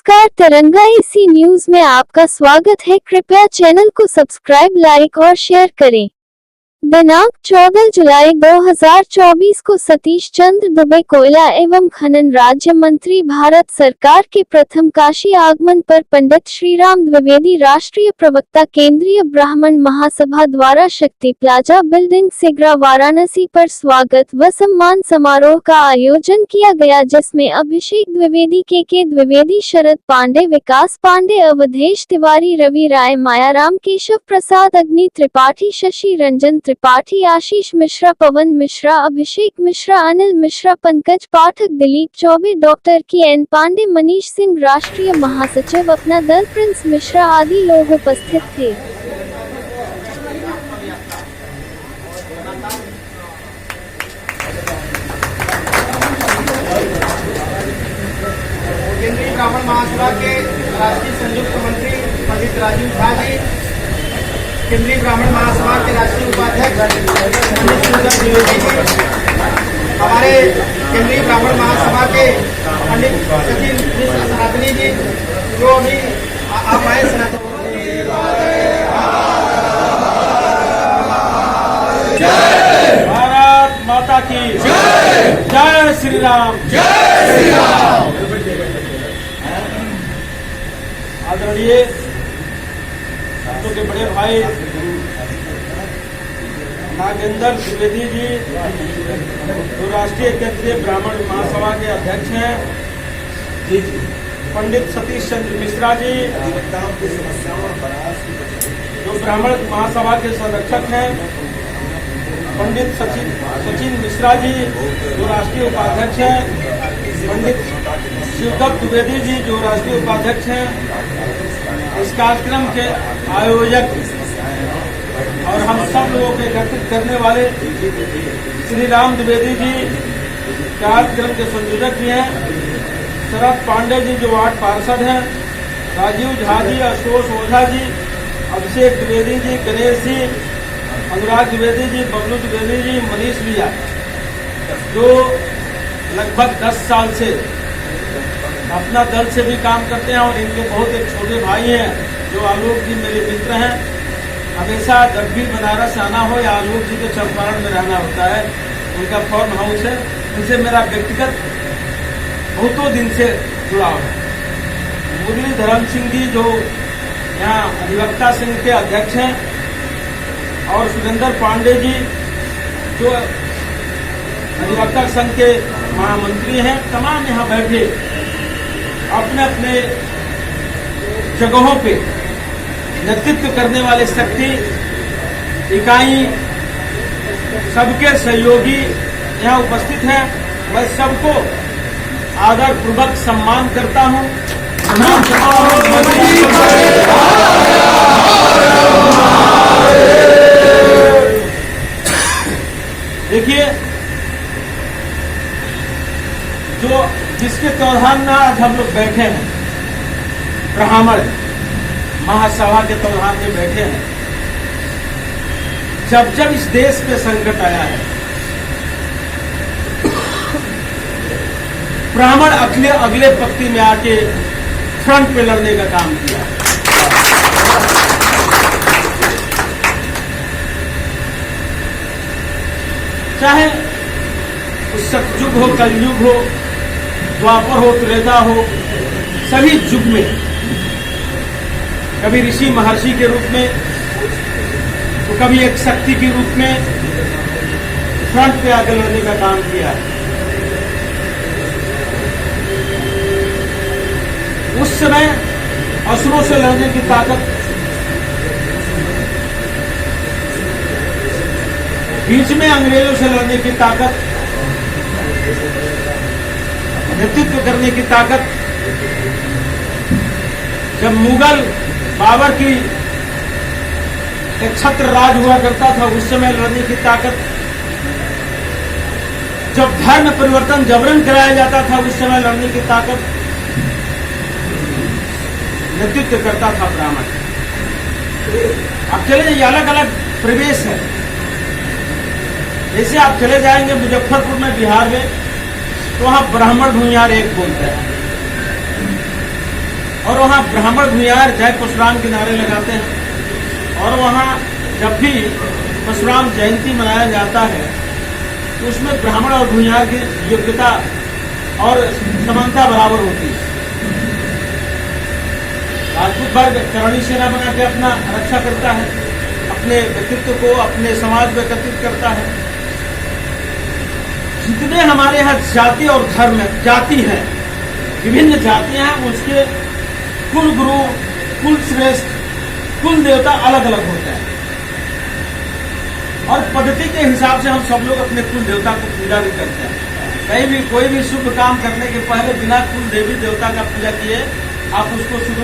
नमस्कार, तिरंगा AC news में आपका स्वागत है। कृपया चैनल को सब्सक्राइब, लाइक और शेयर करें। दिनांक 14 जुलाई 2024 को सतीश चंद्र दुबे कोयला एवं खनन राज्य मंत्री भारत सरकार के प्रथम काशी आगमन पर पंडित श्रीराम द्विवेदी राष्ट्रीय प्रवक्ता केंद्रीय ब्राह्मण महासभा द्वारा शक्ति प्लाजा बिल्डिंग सिगरा वाराणसी पर स्वागत व सम्मान समारोह का आयोजन किया गया, जिसमें अभिषेक द्विवेदी, के द्विवेदी, शरद पांडे, विकास पांडे, अवधेश तिवारी, रवि राय, मायाराम, केशव प्रसाद, अग्नि त्रिपाठी, शशि रंजन त्रिपाठी, आशीष मिश्रा, पवन मिश्रा, अभिषेक मिश्रा, अनिल मिश्रा, पंकज पाठक, दिलीप चौबे, डॉक्टर के.एन. पांडे, मनीष सिंह, राष्ट्रीय महासचिव अपना दल, प्रिंस मिश्रा आदि लोग उपस्थित थे। केंद्रीय ब्राह्मण महासभा के राष्ट्रीय संयुक्त मंत्री पंडित राजीव झा जी, केंद्रीय ब्राह्मण महासभा के राष्ट्रीय उपाध्यक्ष पंडित श्रीराम द्विवेदी जी, हमारे केंद्रीय ब्राह्मण महासभा के पंडित सचिन मिश्र सनातनी जी, जो अभी आप आए सनातन। भारत माता की जय, जय श्री राम, जय श्री राम। आदरणीय के बड़े भाई नागेंद्र द्विवेदी जी, जो राष्ट्रीय केंद्रीय ब्राह्मण महासभा के अध्यक्ष हैं, पंडित सतीश चंद्र मिश्रा जी, जो ब्राह्मण महासभा के संरक्षक हैं, पंडित सचिन मिश्रा जी, जो राष्ट्रीय उपाध्यक्ष हैं, पंडित शिवदत्त द्विवेदी जी, जो राष्ट्रीय उपाध्यक्ष हैं, इस कार्यक्रम के आयोजक और हम सब लोगों को एकत्रित करने वाले श्री राम द्विवेदी जी, कार्यक्रम के संयोजक भी हैं, शरद पांडे जी, जो वार्ड पार्षद हैं, राजीव झा जी, आशुतोष ओझा जी, अभिषेक द्विवेदी जी, गणेश जी, अनुराग द्विवेदी जी, बबलू द्विवेदी जी, मनीष भैया, जो लगभग 10 साल से अपना दल से भी काम करते हैं, और इनके बहुत एक छोटे भाई हैं जो आलोक जी मेरे मित्र हैं। हमेशा जब भी बनारस आना हो या आलोक जी के चंपारण में रहना होता है, उनका फार्म हाउस है, उनसे मेरा व्यक्तिगत बहुतों दिन से जुड़ाव है। मुरलीधर सिंह जी, जो यहाँ अधिवक्ता संघ के अध्यक्ष हैं, और सुरेंद्र पांडे जी, जो अधिवक्ता संघ के महामंत्री हैं, तमाम यहाँ बैठे अपने अपने जगहों पे नेतृत्व करने वाले शक्ति इकाई, सबके सहयोगी यहाँ उपस्थित हैं। मैं सबको आदर पूर्वक सम्मान करता हूँ। देखिए, जो जिसके तौधान में आज हम लोग बैठे हैं, ब्राह्मण महासभा के तौधान में बैठे हैं, जब जब इस देश पे संकट आया है, ब्राह्मण अगले पंक्ति में आके फ्रंट पे लड़ने का काम किया। चाहे उस सतयुग हो, कलयुग हो, द्वापर हो, त्रेता हो, सभी युग में कभी ऋषि महर्षि के रूप में, तो कभी एक शक्ति के रूप में फ्रंट पे आकर लड़ने का काम किया। उस समय असुरों से लड़ने की ताकत, बीच में अंग्रेजों से लड़ने की ताकत, नेतृत्व करने की ताकत, जब मुगल बाबर की एक छत्र राज हुआ करता था, उस समय लड़ने की ताकत, जब धर्म परिवर्तन जबरन कराया जाता था, उस समय लड़ने की ताकत, नेतृत्व करता था ब्राह्मण। अब चले जाइए, अलग अलग प्रवेश है। जैसे आप चले जाएंगे मुजफ्फरपुर में, बिहार में, तो वहां ब्राह्मण भूमिहार एक बोलते हैं, और वहाँ ब्राह्मण भूमिहार जय परशुराम के नारे लगाते हैं। और वहाँ जब भी परशुराम जयंती मनाया जाता है तो उसमें ब्राह्मण और भूमिहार की योग्यता और समानता बराबर होती है। राजपूत वर्ग करणी सेना बना के अपना रक्षा करता है, अपने व्यक्तित्व को अपने समाज में एकत्रित करता है। जितने हमारे यहाँ जाति और धर्म जाति है, विभिन्न जातियां हैं, उसके कुल गुरु, कुल श्रेष्ठ, कुल देवता अलग अलग होते हैं। और पद्धति के हिसाब से हम सब लोग अपने कुल देवता को पूजा भी करते हैं। कहीं भी कोई भी शुभ काम करने के पहले बिना कुल देवी देवता का पूजा किए आप उसको शुभ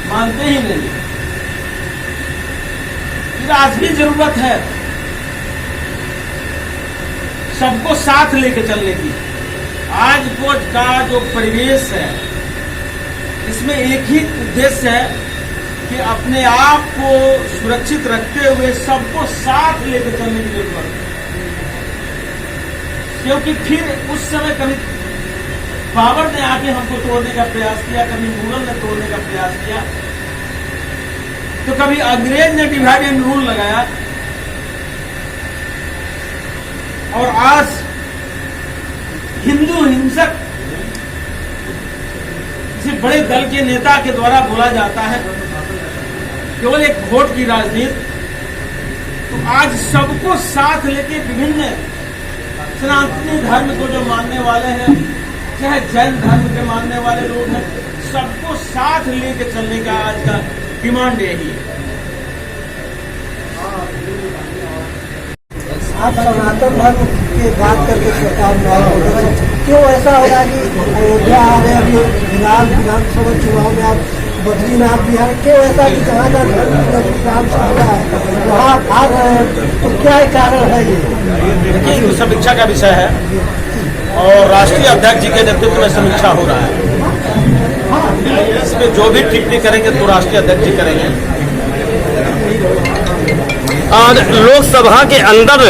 मानते ही नहीं। फिर आज भी जरूरत है सबको साथ लेके चलने की। आज का जो परिवेश है इसमें एक ही उद्देश्य है कि अपने आप को सुरक्षित रखते हुए सबको साथ लेकर चलने की जरूरत है। क्योंकि फिर उस समय कभी बाबर ने आके हमको तोड़ने का प्रयास किया, कभी मुगल ने तोड़ने का प्रयास किया, तो कभी अंग्रेज ने डिवाइड एंड रूल लगाया। और आज हिंदू हिंसक किसी बड़े दल के नेता के द्वारा बोला जाता है, केवल एक वोट की राजनीति। तो आज सबको साथ लेके विभिन्न सनातनी धर्म को जो मानने वाले हैं, चाहे जैन धर्म के मानने वाले लोग हैं, सबको साथ लेके चलने का आज का डिमांड यही है। आप सनातन धर्म की बात करके सरकार में क्यों ऐसा हो रहा है कि अयोध्या आ रहे अभी विधानसभा चुनाव में आप बद्रीनाथ बिहार, क्यों ऐसा कि जहाँ का धर्म काम चल रहा है वहाँ आ रहे हैं, तो क्या कारण है ये? देखिए, ये समीक्षा का विषय है और राष्ट्रीय अध्यक्ष जी के नेतृत्व में समीक्षा हो रहा है। इसमें जो भी टिप्पणी करेंगे तो राष्ट्रीय अध्यक्ष जी करेंगे। और लोकसभा के अंदर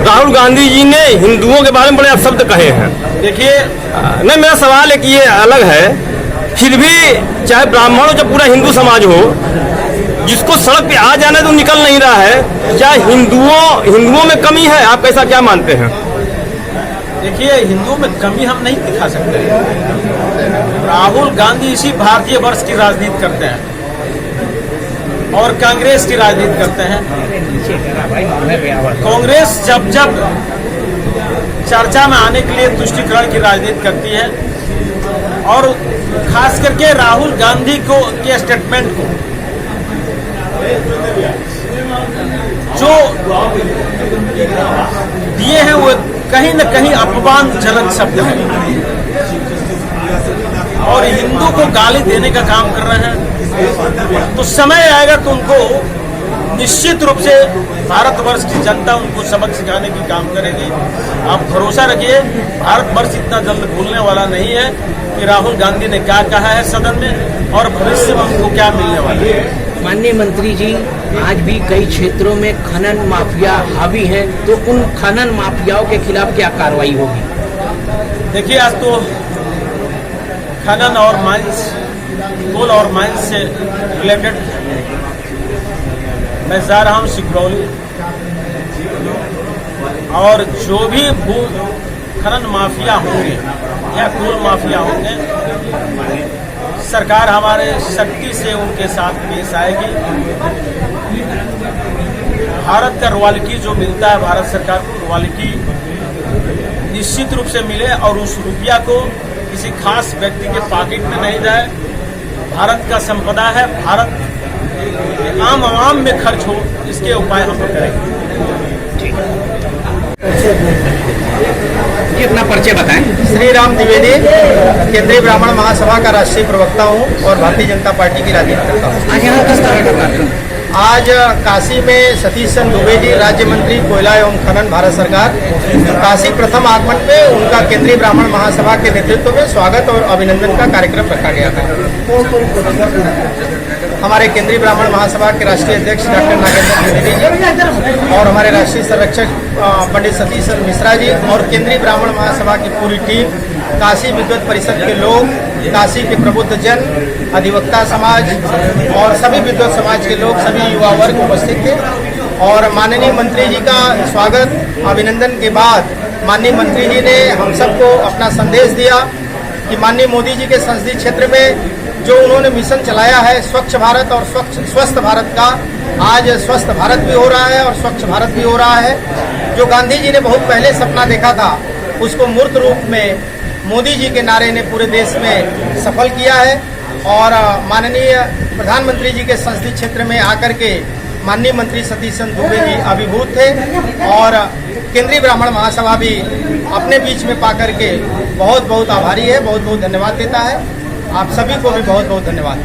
राहुल गांधी जी ने हिंदुओं के बारे में बड़े अपशब्द कहे हैं। देखिए, नहीं, मेरा सवाल एक ये अलग है, फिर भी चाहे ब्राह्मण हो चाहे पूरा हिंदू समाज हो, जिसको सड़क पे आ जाना तो निकल नहीं रहा है, चाहे हिंदुओं में कमी है, आप ऐसा क्या मानते हैं? देखिए, हिंदुओं में कमी हम नहीं दिखा सकते। राहुल गांधी इसी भारतीय वर्ष की राजनीति करते हैं और कांग्रेस की राजनीति करते हैं। कांग्रेस जब जब चर्चा में आने के लिए तुष्टीकरण की राजनीति करती है और खास करके राहुल गांधी के स्टेटमेंट को जो दिए हैं वो कहीं न कहीं अपमानजनक शब्द है और हिंदू को गाली देने का काम कर रहे हैं। तो समय आएगा तो उनको निश्चित रूप से भारतवर्ष की जनता उनको सबक सिखाने की काम करेगी। आप भरोसा रखिए, भारतवर्ष इतना जल्द भूलने वाला नहीं है कि राहुल गांधी ने क्या कहा है सदन में और भविष्य में उनको क्या मिलने वाला है। माननीय मंत्री जी, आज भी कई क्षेत्रों में खनन माफिया हावी हैं, तो उन खनन माफियाओं के खिलाफ क्या कार्रवाई होगी? देखिए, आज तो खनन और माइंस, कोल और माइंस से रिलेटेड मैं जा रहा हूँ सिकरौली, और जो भी भू खनन माफिया होंगे या कोल माफिया होंगे, सरकार हमारे शक्ति से उनके साथ पेश आएगी। भारत का रॉयल्टी जो मिलता है, भारत सरकार को रॉयल्टी निश्चित रूप से मिले और उस रुपया को किसी खास व्यक्ति के पॉकेट में नहीं जाए। भारत का संपदा है, भारत आम आवाम में खर्च हो, इसके उपाय हम करेंगे। जी, अपना परिचय बताएं। श्री राम द्विवेदी, केंद्रीय ब्राह्मण महासभा का राष्ट्रीय प्रवक्ता हूँ और भारतीय जनता पार्टी की राजनीति करता हूँ। आज यहाँ किस तरह का कार्यक्रम? आज काशी में सतीश चंद्र दुबे जी, राज्य मंत्री कोयला एवं खनन, भारत सरकार, काशी प्रथम आगमन पे उनका केंद्रीय ब्राह्मण महासभा के नेतृत्व में स्वागत और अभिनंदन का कार्यक्रम रखा गया था। हमारे केंद्रीय ब्राह्मण महासभा के राष्ट्रीय अध्यक्ष डॉक्टर नागेंद्र द्विवेदी जी और हमारे राष्ट्रीय संरक्षक पंडित सतीश चंद्र मिश्रा जी और केंद्रीय ब्राह्मण महासभा की पूरी टीम, काशी विद्वत परिषद के लोग, काशी के प्रबुद्ध जन, अधिवक्ता समाज और सभी विद्वत समाज के लोग, सभी युवा वर्ग उपस्थित थे। और माननीय मंत्री जी का स्वागत अभिनंदन के बाद माननीय मंत्री जी ने हम सबको अपना संदेश दिया कि माननीय मोदी जी के संसदीय क्षेत्र में जो उन्होंने मिशन चलाया है स्वच्छ भारत और स्वस्थ भारत का, आज स्वस्थ भारत भी हो रहा है और स्वच्छ भारत भी हो रहा है। जो गांधी जी ने बहुत पहले सपना देखा था उसको मूर्त रूप में मोदी जी के नारे ने पूरे देश में सफल किया है। और माननीय प्रधानमंत्री जी के संसदीय क्षेत्र में आकर के माननीय मंत्री सतीश चंद्र दुबे जी अभिभूत थे और केंद्रीय ब्राह्मण महासभा भी अपने बीच में पा करके बहुत बहुत आभारी है, बहुत बहुत धन्यवाद देता है। आप सभी को भी बहुत बहुत धन्यवाद।